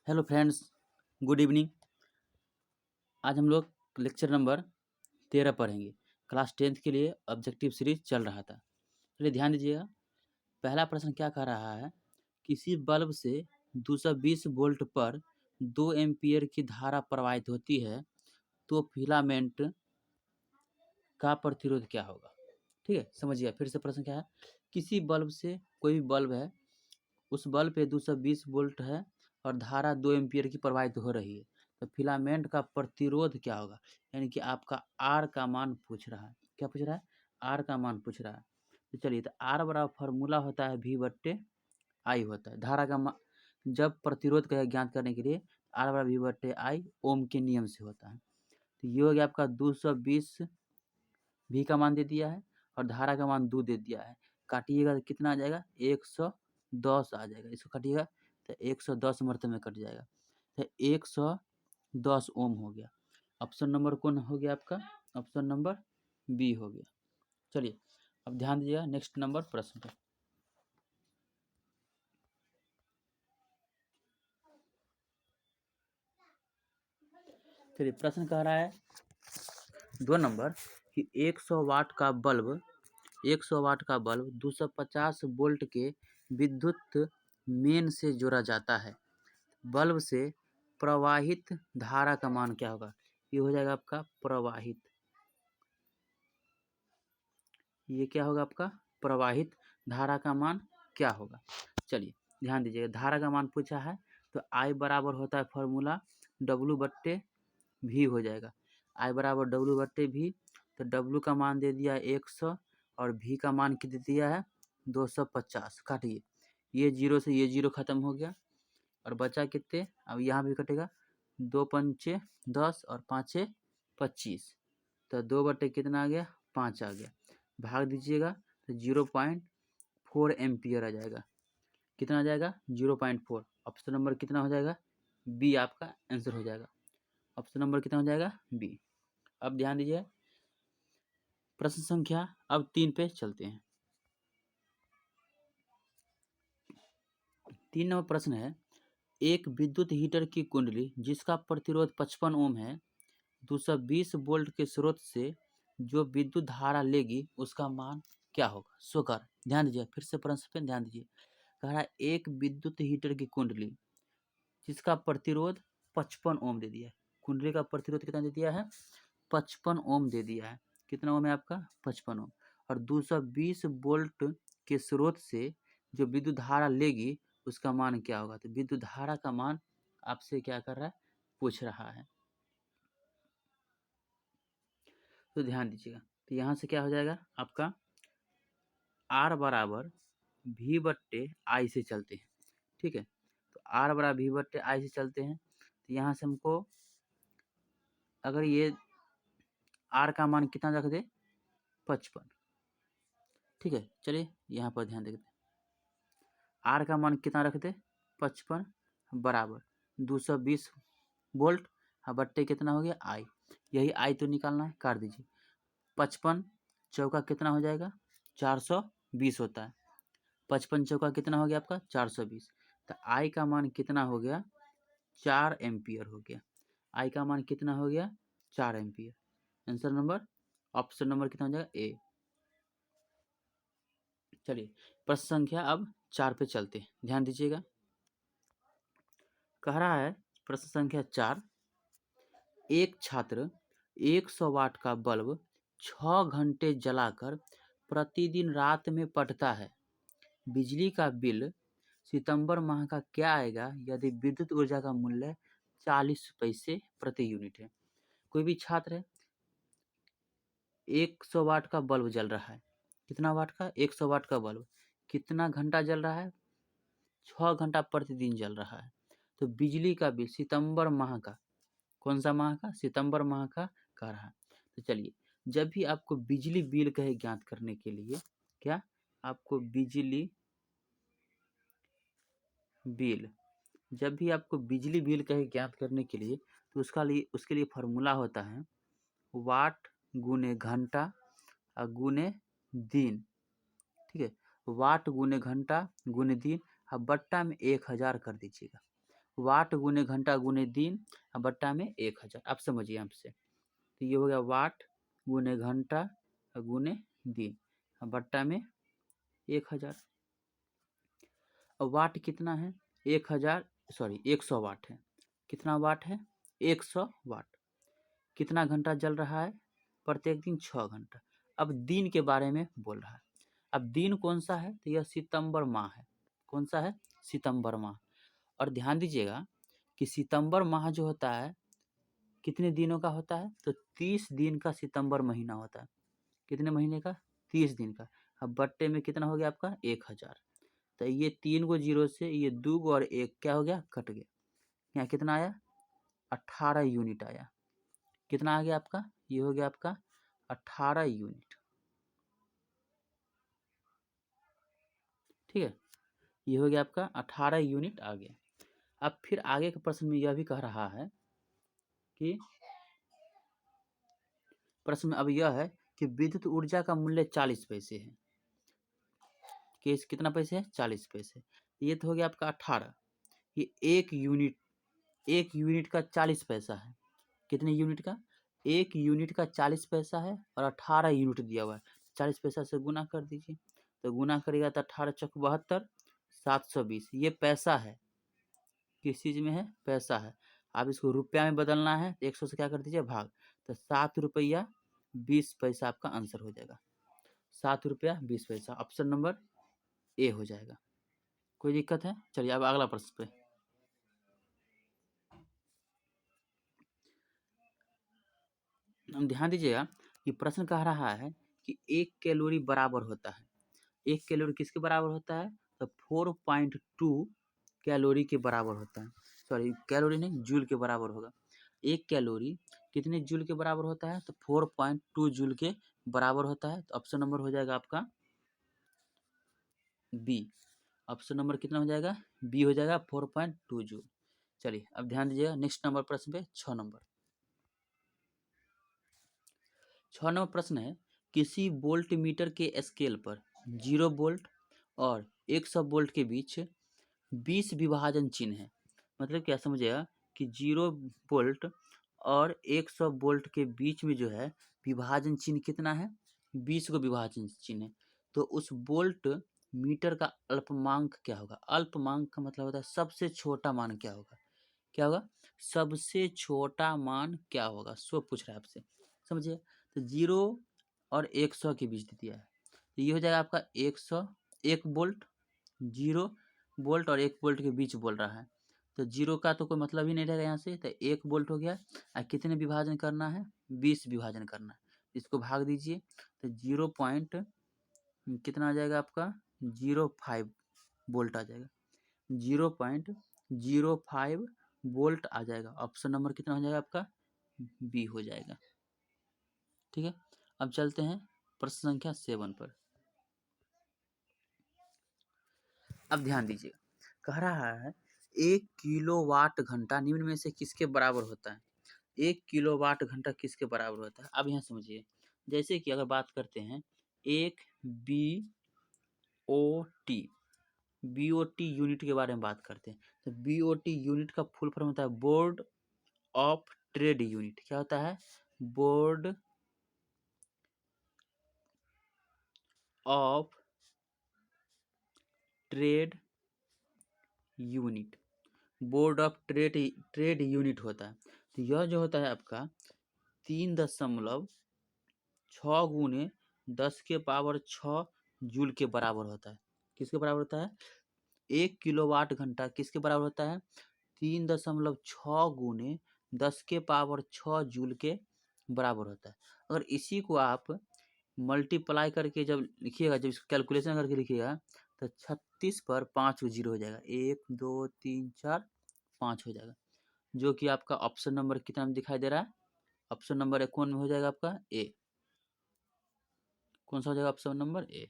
Hello friends, good evening. आज हम लोग लेक्चर नंबर 13 पढ़ेंगे। क्लास 10th के लिए ऑब्जेक्टिव सीरीज चल रहा था। चलिए ध्यान दीजिएगा। पहला प्रश्न क्या कह रहा है, किसी बल्ब से 220 वोल्ट पर 2 एम्पीयर की धारा प्रवाहित होती है तो फिलामेंट का प्रतिरोध क्या होगा। ठीक है, समझिए। फिर से प्रश्न क्या है, किसी बल्ब से, कोई भी बल्ब है, उस बल्ब पे 220 वोल्ट है और धारा 2 एम्पीयर की प्रवाहित हो रही है, तो फिलामेंट का प्रतिरोध क्या होगा। यानी कि आपका आर का मान पूछ रहा है। क्या पूछ रहा है? आर का मान पूछ रहा है। तो चलिए, तो आर बराबर फॉर्मूला होता है V/I होता है। धारा का जब प्रतिरोध का ज्ञात करने के लिए आर बराबर V/I ओम के नियम से होता है। तो ये हो गया आपका 220 V का मान दे दिया है और धारा का मान 2 दे दिया है। काटिएगा तो कितना आ जाएगा? 110 आ जाएगा। इसको काटिएगा तो 110 मरते में कट जाएगा, तो 110 ओम हो गया। ऑप्शन नंबर कौन हो गया आपका? ऑप्शन नंबर बी हो गया। चलिए अब ध्यान दीजिएगा नेक्स्ट नंबर प्रश्न पर। चलिए प्रश्न कह रहा है 2 नंबर कि 100 वाट का बल्ब 250 वोल्ट के विद्युत मेन से जोड़ा जाता है। बल्ब से प्रवाहित धारा का मान क्या होगा? ये हो जाएगा आपका प्रवाहित। ये क्या होगा आपका? प्रवाहित धारा का मान क्या होगा? चलिए ध्यान दीजिएगा। धारा का मान पूछा है तो I बराबर होता है फॉर्मूला W/V हो जाएगा। I बराबर W/V। तो W का मान दे दिया 100 और V का मान कितना दिया है? 250। काटिए, ये जीरो से ये जीरो खत्म हो गया और बचा कितने? अब यहाँ भी कटेगा। 2 पंचे 10 और 5 25। तो 2 कितना आ गया? 5 आ गया। भाग दीजिएगा तो 0.4 एम्पियर आ जाएगा। कितना आ जाएगा? 0.4। ऑप्शन नंबर कितना हो जाएगा? बी आपका आंसर हो जाएगा। ऑप्शन नंबर कितना हो जाएगा? बी। अब ध्यान दीजिए प्रश्न संख्या अब 3 पे चलते हैं। 3 नंबर प्रश्न है, एक विद्युत हीटर की कुंडली जिसका प्रतिरोध 55 ओम है 220 वोल्ट के स्रोत से जो विद्युत धारा लेगी उसका मान क्या होगा? सो कर ध्यान दीजिए। फिर से प्रश्न पे ध्यान दीजिए। कह रहा है एक विद्युत हीटर की कुंडली जिसका प्रतिरोध 55 ओम दे दिया है। कुंडली का प्रतिरोध कितना दे दिया है? 55 ओम दे दिया है। कितना ओम है आपका? 55 ओम। और 220 वोल्ट के स्रोत से जो विद्युत धारा लेगी उसका मान क्या होगा? तो विद्युत धारा का मान आपसे क्या कर रहा है? पूछ रहा है। तो ध्यान दीजिएगा। तो यहाँ से क्या हो जाएगा आपका? आर बराबर V/I से चलते हैं। ठीक है, तो आर बराबर V/I से चलते हैं। तो यहाँ से हमको अगर ये आर का मान कितना रख दे? 55। ठीक है, चलिए यहाँ पर ध्यान देखते हैं। आर का मान कितना रख दे? 55 बराबर 220 वोल्ट बट्टे कितना हो गया? I। यही I तो निकालना है, काट दीजिए। 55 चौका कितना हो जाएगा? 420 होता है। 55 चौका कितना हो गया आपका? 420। तो I का मान कितना हो गया? 4 एम्पियर हो गया। I का मान कितना हो गया? 4 ampere. Answer number option number कितना हो जाएगा? ए। चलिए प्रश्न संख्या अब 4 पे चलते हैं। ध्यान दीजिएगा। कह रहा है प्रश्न संख्या 4, एक छात्र 100 वाट का बल्ब 6 घंटे जलाकर प्रतिदिन रात में पढ़ता है। बिजली का बिल सितंबर माह का क्या आएगा यदि विद्युत ऊर्जा का मूल्य 40 पैसे प्रति यूनिट है। कोई भी छात्र है, 100 वाट का बल्ब जल रहा है। कितना वाट का? 100 वाट का बल्ब कितना घंटा जल रहा है? 6 घंटा प्रतिदिन जल रहा है। तो बिजली का बिल सितंबर माह का, कौन सा माह का? सितंबर माह का कह रहा है। तो चलिए, जब भी आपको बिजली बिल कहे ज्ञात करने के लिए, क्या आपको बिजली बिल, जब भी आपको बिजली बिल कहे ज्ञात करने के लिए, तो उसके लिए फॉर्मूला होता है वाट गुने घंटा गुने दिन। ठीक है, वाट गुने घंटा गुने दिन, अब बट्टा में 1000 कर दीजिएगा। वाट गुने घंटा गुने दिन बट्टा में 1000। आप समझिए हमसे, तो ये हो गया वाट गुने घंटा गुने दिन बट्टा में 1000। अब वाट कितना है? 100 वाट है। कितना वाट है? 100 वाट। कितना घंटा जल रहा है? प्रत्येक दिन 6 घंटा। अब दिन के बारे में बोल रहा है। अब दिन कौन सा है? तो यह सितंबर माह है। कौन सा है? सितंबर माह। और ध्यान दीजिएगा कि सितंबर माह जो होता है कितने दिनों का होता है? तो 30 दिन का सितंबर महीना होता है। कितने महीने का? 30 दिन का। अब बट्टे में कितना हो गया आपका? 1000। तो ये 3 गो जीरो से ये 2 गो और 1 क्या हो गया? कट गया। यहाँ कितना आया? 18 यूनिट आया। कितना आ गया आपका? ये हो गया आपका 18 यूनिट। ठीक है, ये हो गया आपका 18 यूनिट आ गया। अब फिर आगे के प्रश्न में यह भी कह रहा है कि प्रश्न में अब यह है कि विद्युत ऊर्जा का मूल्य 40 पैसे है। केस कितना पैसे है? 40 पैसे। ये तो हो गया आपका 18। ये एक यूनिट का 40 पैसा है। कितने यूनिट का? एक यूनिट का 40 पैसा है और 18 यूनिट दिया हुआ है। 40 पैसा से गुना कर दीजिए, तो गुना करिएगा तो 18 चौक 72, 720। ये पैसा है। किस चीज़ में है? पैसा है। आप इसको रुपया में बदलना है तो 100 से क्या कर दीजिए? भाग। तो 7 रुपया 20 पैसा आपका आंसर हो जाएगा। 7 रुपया 20 पैसा। ऑप्शन नंबर ए हो जाएगा। कोई दिक्कत है? चलिए अब अगला प्रश्न पे। ध्यान दीजिएगा कि प्रश्न कह रहा है कि 1 कैलोरी बराबर होता है। 1 कैलोरी किसके बराबर होता है? तो 4.2 कैलोरी के बराबर होता है। सॉरी, कैलोरी नहीं, जूल के बराबर होगा। 1 कैलोरी कितने जूल के बराबर होता है? तो 4.2 जूल के बराबर होता है। तो ऑप्शन नंबर हो जाएगा आपका बी। ऑप्शन नंबर कितना हो जाएगा? बी हो जाएगा, 4.2 जूल। चलिए अब ध्यान दीजिएगा नेक्स्ट नंबर प्रश्न पे। 6 नंबर 6 नंबर प्रश्न है, किसी वोल्ट मीटर के स्केल पर 0 वोल्ट और 100 वोल्ट के बीच 20 विभाजन चिन्ह है। मतलब क्या समझिएगा कि 0 वोल्ट और 100 वोल्ट के बीच में जो है विभाजन चिन्ह कितना है? 20 को विभाजन चिन्ह है। तो उस वोल्ट मीटर का अल्पमांक क्या होगा? अल्पमांक का मतलब होता है सबसे छोटा मान क्या होगा? क्या होगा? सबसे छोटा मान क्या होगा? सो पूछ रहा है आपसे, समझिए। तो 0 और 100 के बीच दे दिया है, तो ये हो जाएगा आपका 100। 1 वोल्ट, 0 वोल्ट और 1 वोल्ट के बीच बोल रहा है, तो 0 का तो कोई मतलब ही नहीं रहेगा यहाँ से। तो 1 वोल्ट हो गया और कितने विभाजन करना है? 20 विभाजन करना है। इसको भाग दीजिए तो 0 पॉइंट कितना आ जाएगा आपका? 05 वोल्ट आ जाएगा। 0.05 वोल्ट आ जाएगा। ऑप्शन नंबर कितना हो जाएगा आपका? बी हो जाएगा। ठीक है, अब चलते हैं प्रश्न संख्या 7 पर। अब ध्यान दीजिएगा, कह रहा है 1 किलोवाट घंटा निम्न में से किसके बराबर होता है? 1 किलोवाट घंटा किसके बराबर होता है? अब यहाँ समझिए, जैसे कि अगर बात करते हैं एक BOT, BOT यूनिट के बारे में बात करते हैं, तो BOT यूनिट का फुल फॉर्म होता है बोर्ड ऑफ ट्रेड यूनिट। क्या होता है? Board of trade unit. Board of trade unit होता है। तो यह जो होता है आपका 3.6 गुने 10⁻6 जूल के बराबर होता है। किसके बराबर होता है? 1 किलोवाट घंटा किसके बराबर होता है? 3.6 गुने 10⁻6 जूल के बराबर होता है। अगर इसी को आप मल्टीप्लाई करके जब लिखिएगा, जब इसको कैलकुलेशन करके लिखिएगा, तो 36 पर 5 जीरो हो जाएगा। 1 2 3 4 5 हो जाएगा, जो कि आपका ऑप्शन नंबर कितना में दिखाई दे रहा है? ऑप्शन नंबर कौन में हो जाएगा आपका? ए। कौन सा हो जाएगा ऑप्शन नंबर? ए।